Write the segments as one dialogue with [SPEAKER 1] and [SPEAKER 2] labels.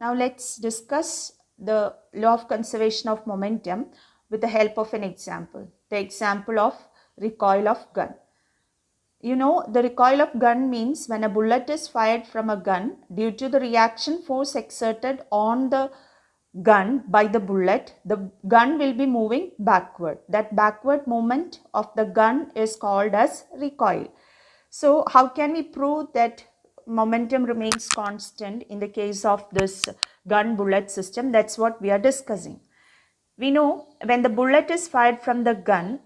[SPEAKER 1] Now let's discuss the law of conservation of momentum with the help of an example. The example of recoil of gun. You know, the recoil of gun means when a bullet is fired from a gun, due to the reaction force exerted on the gun by the bullet, the gun will be moving backward. That backward movement of the gun is called as recoil. So how can we prove that momentum remains constant in the case of this gun bullet system? That's what we are discussing. We know when the bullet is fired from the gun,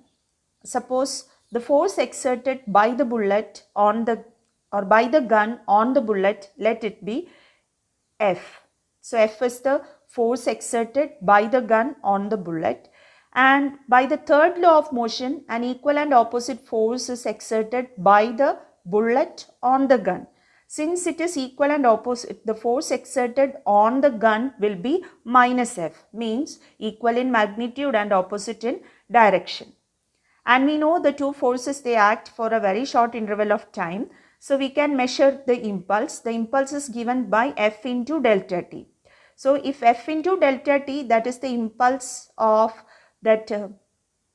[SPEAKER 1] suppose the force exerted by the bullet on the by the gun on the bullet, let it be F. So F is the force exerted by the gun on the bullet, and by the third law of motion, an equal and opposite force is exerted by the bullet on the gun. Since it is equal and opposite, the force exerted on the gun will be minus F, means equal in magnitude and opposite in direction. And we know the two forces, they act for a very short interval of time. So we can measure the impulse. The impulse is given by F into delta t. So if F into delta t, that is the impulse of that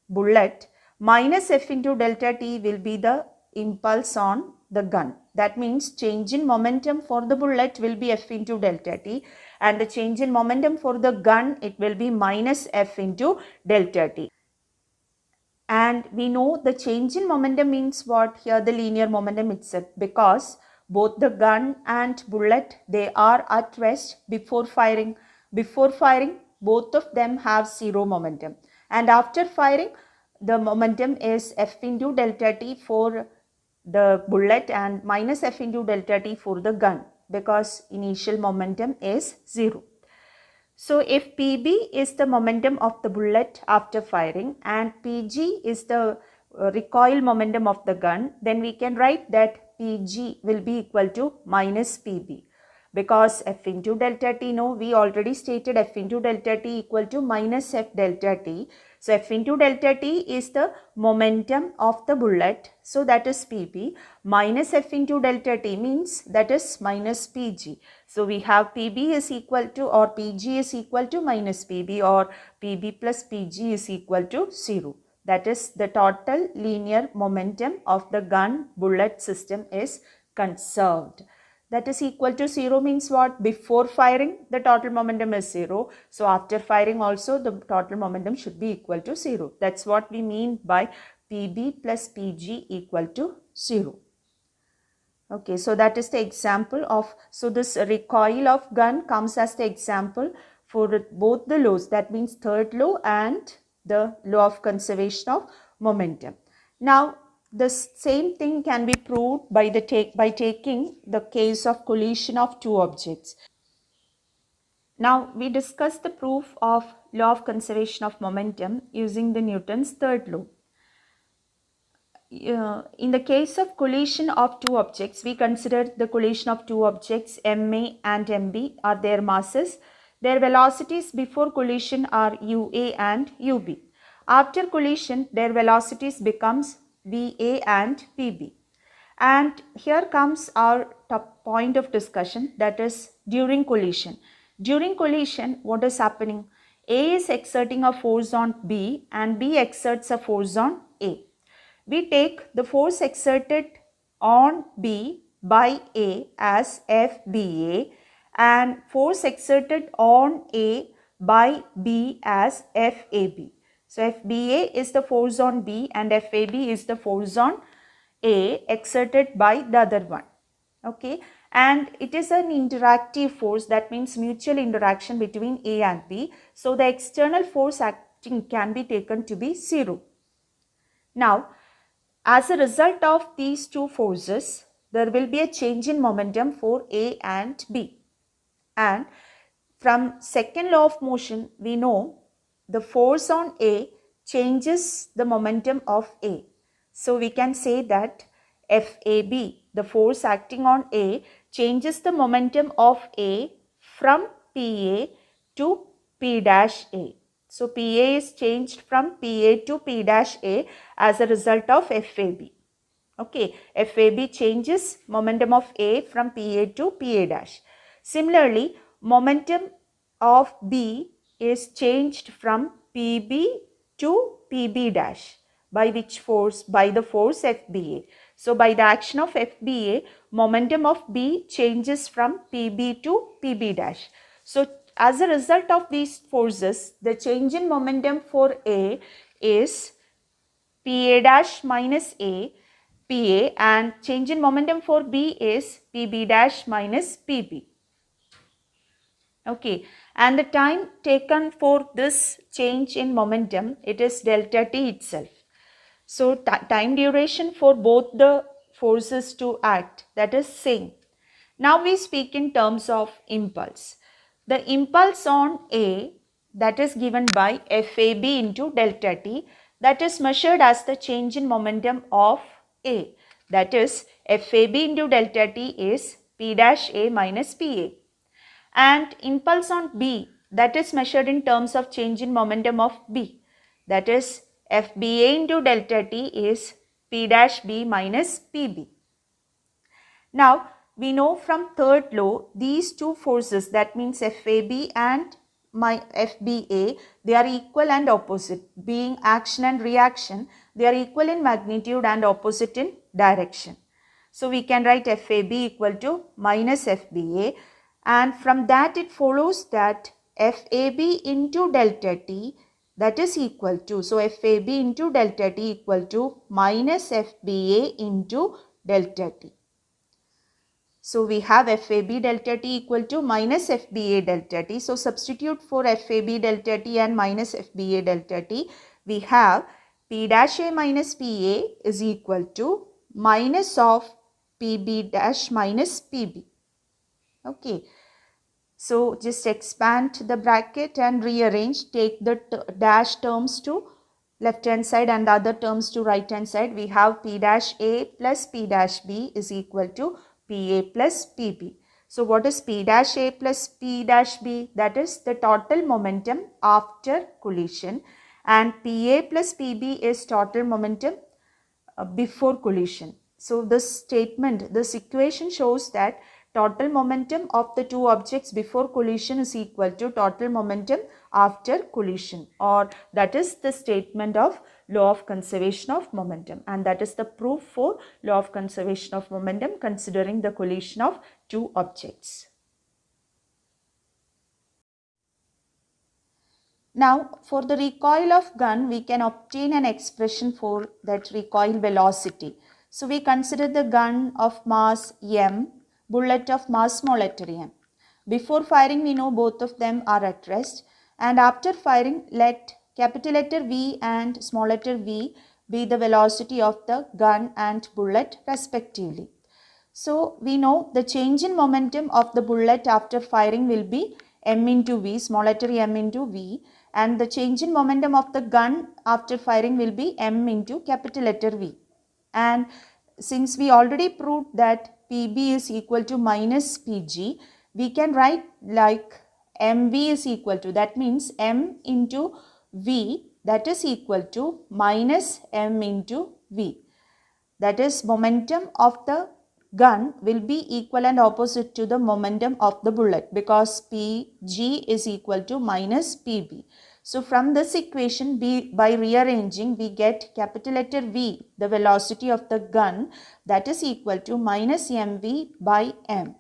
[SPEAKER 1] bullet, minus F into delta t will be the impulse on the gun. That means change in momentum for the bullet will be F into delta t, and the change in momentum for the gun, it will be minus F into delta t. And we know the change in momentum means what? Here the linear momentum itself, because both the gun and bullet, they are at rest before firing. Before firing, both of them have zero momentum. And after firing, the momentum is F into delta t for the bullet and minus F into delta t for the gun, because initial momentum is zero. So if PB is the momentum of the bullet after firing and PG is the recoil momentum of the gun, then we can write that PG will be equal to minus PB, because F into delta t, no, we already stated F into delta t equal to minus F delta t. So F into delta t is the momentum of the bullet, so that is PB, minus F into delta t means that is minus PG. So we have PB is equal to, or PG is equal to minus PB, or PB plus PG is equal to 0. That is the total linear momentum of the gun bullet system is conserved. That is equal to 0 means what? Before firing, the total momentum is 0. So after firing also, the total momentum should be equal to 0. That's what we mean by PB plus PG equal to 0. Okay, so that is the example of, so this recoil of gun comes as the example for both the laws, that means third law and the law of conservation of momentum. Now, the same thing can be proved by taking the case of collision of two objects. Now, we discussed the proof of law of conservation of momentum using the Newton's third law. In the case of collision of two objects, we consider the collision of two objects MA and MB are their masses. Their velocities before collision are UA and UB. After collision, their velocities becomes VA and VB. And here comes our top point of discussion, that is during collision. During collision, what is happening? A is exerting a force on B and B exerts a force on A. We take the force exerted on B by A as FBA and force exerted on A by B as FAB. So FBA is the force on B and FAB is the force on A exerted by the other one. Okay, and it is an interactive force, that means mutual interaction between A and B. So the external force acting can be taken to be 0. Now, as a result of these two forces, there will be a change in momentum for A and B. And from second law of motion, we know the force on A changes the momentum of A. So we can say that FAB, the force acting on A, changes the momentum of A from PA to P dash A. So PA is changed from PA to P dash A as a result of FAB. Okay, FAB changes momentum of A from PA to PA dash. Similarly, momentum of B is changed from PB to PB dash. By which force? By the force FBA. So by the action of FBA, momentum of B changes from PB to PB dash. So as a result of these forces, the change in momentum for A is PA dash minus A, PA, and change in momentum for B is PB dash minus PB. Okay, and the time taken for this change in momentum, it is delta T itself. So time duration for both the forces to act, that is same. Now we speak in terms of impulse. The impulse on A, that is given by FAB into delta T, that is measured as the change in momentum of A. That is FAB into delta T is P dash A minus PA. And impulse on B, that is measured in terms of change in momentum of B. That is FBA into delta T is P dash B minus PB. Now, we know from third law, these two forces, that means FAB and FBA, they are equal and opposite. Being action and reaction, they are equal in magnitude and opposite in direction. So, we can write FAB equal to minus FBA, and from that it follows that FAB into delta T, that is equal to, so FAB into delta T equal to minus FBA into delta T. So we have FAB delta T equal to minus FBA delta T. So substitute for FAB delta T and minus FBA delta T. We have P dash A minus PA is equal to minus of PB dash minus PB. Okay. So just expand the bracket and rearrange. Take the dash terms to left hand side and the other terms to right hand side. We have P dash A plus P dash B is equal to PA plus PB. So what is P dash A plus P dash B? That is the total momentum after collision, and PA plus PB is total momentum before collision. So this statement, this equation shows that total momentum of the two objects before collision is equal to total momentum after collision, or that is the statement of law of conservation of momentum, and that is the proof for law of conservation of momentum considering the collision of two objects. Now for the recoil of gun, we can obtain an expression for that recoil velocity. So we consider the gun of mass m, bullet of mass small letter m. Before firing, we know both of them are at rest, and after firing, let capital letter V and small letter v be the velocity of the gun and bullet respectively. So we know the change in momentum of the bullet after firing will be m into v, small letter m into v, and the change in momentum of the gun after firing will be m into capital letter V. And since we already proved that PB is equal to minus PG, we can write like MV is equal to, that means M into V, that is equal to minus M into V. That is, momentum of the gun will be equal and opposite to the momentum of the bullet, because PG is equal to minus PB. So from this equation, by rearranging, we get capital letter V, the velocity of the gun, that is equal to minus mv by m.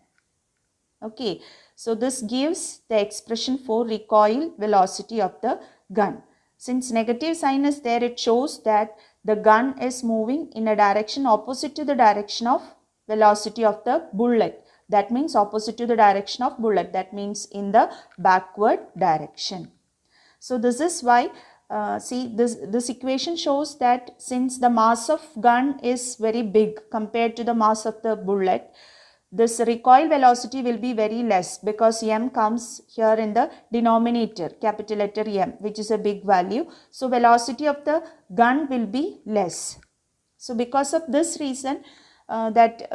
[SPEAKER 1] Okay, so this gives the expression for recoil velocity of the gun. Since negative sign is there, it shows that the gun is moving in a direction opposite to the direction of velocity of the bullet. That means opposite to the direction of bullet. That means in the backward direction. So this is why, see, this equation shows that since the mass of gun is very big compared to the mass of the bullet, this recoil velocity will be very less, because m comes here in the denominator, capital letter M, which is a big value. So velocity of the gun will be less. So because of this reason, that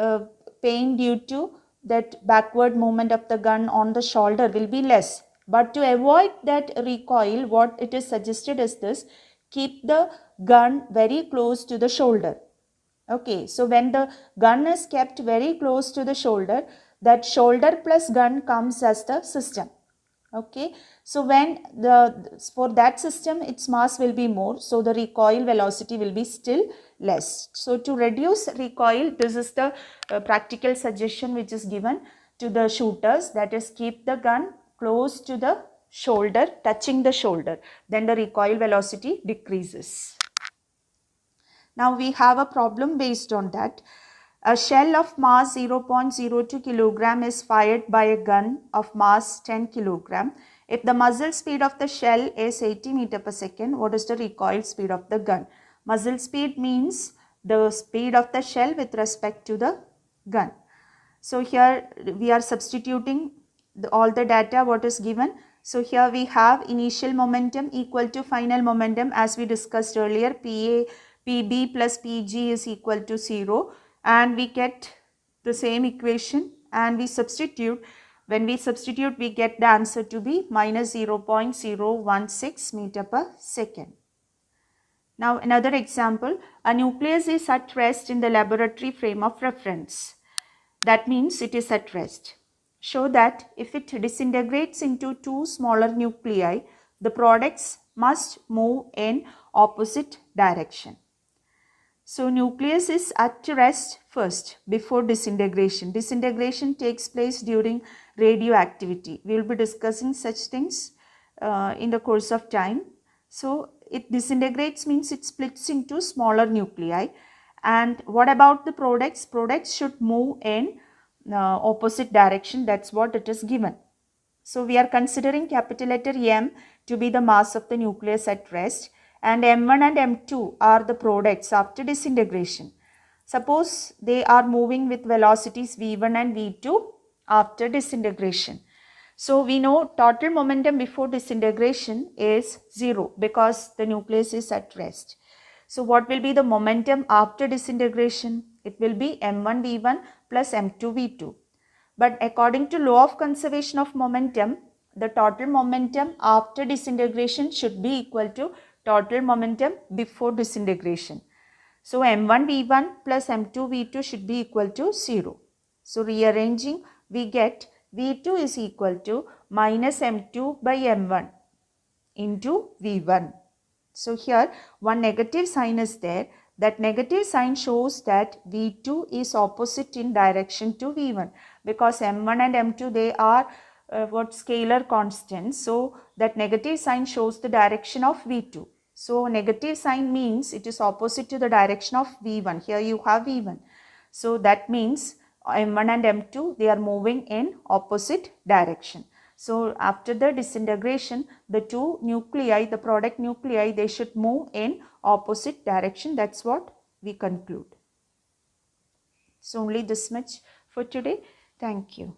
[SPEAKER 1] pain due to that backward movement of the gun on the shoulder will be less. But to avoid that recoil, what it is suggested is this: keep the gun very close to the shoulder. Okay, so when the gun is kept very close to the shoulder, that shoulder plus gun comes as the system. Okay, so when for that system its mass will be more, so the recoil velocity will be still less. So to reduce recoil, this is the practical suggestion which is given to the shooters, that is keep the gun close to the shoulder, touching the shoulder, then the recoil velocity decreases. Now we have a problem based on that. A shell of mass 0.02 kilogram is fired by a gun of mass 10 kilogram. If the muzzle speed of the shell is 80 meter per second, what is the recoil speed of the gun? Muzzle speed means the speed of the shell with respect to the gun. So here we are substituting all the data what is given. So here we have initial momentum equal to final momentum, as we discussed earlier, PB plus PG is equal to 0, and we get the same equation and we substitute. When we substitute, we get the answer to be minus 0.016 meter per second. Now another example, a nucleus is at rest in the laboratory frame of reference. That means it is at rest. Show that if it disintegrates into two smaller nuclei, the products must move in opposite direction. So nucleus is at rest first before disintegration. Disintegration takes place during radioactivity. We will be discussing such things in the course of time. So it disintegrates means it splits into smaller nuclei. And what about the products? Products should move in opposite direction. That's what it is given. So we are considering capital letter M to be the mass of the nucleus at rest, and M1 and M2 are the products after disintegration. Suppose they are moving with velocities V1 and V2 after disintegration. So we know total momentum before disintegration is 0 because the nucleus is at rest. So what will be the momentum after disintegration? It will be M1 V1 plus M2 V2. But according to law of conservation of momentum, the total momentum after disintegration should be equal to total momentum before disintegration. So M1 V1 plus M2 V2 should be equal to 0. So rearranging, we get V2 is equal to minus M2 by M1 into V1. So here one negative sign is there. That negative sign shows that V2 is opposite in direction to V1, because M1 and M2 they are scalar constants. So that negative sign shows the direction of V2. So negative sign means it is opposite to the direction of V1. Here you have V1. So that means M1 and M2 they are moving in opposite direction. So after the disintegration, the two nuclei, the product nuclei, they should move in opposite direction. That's what we conclude. So only this much for today. Thank you.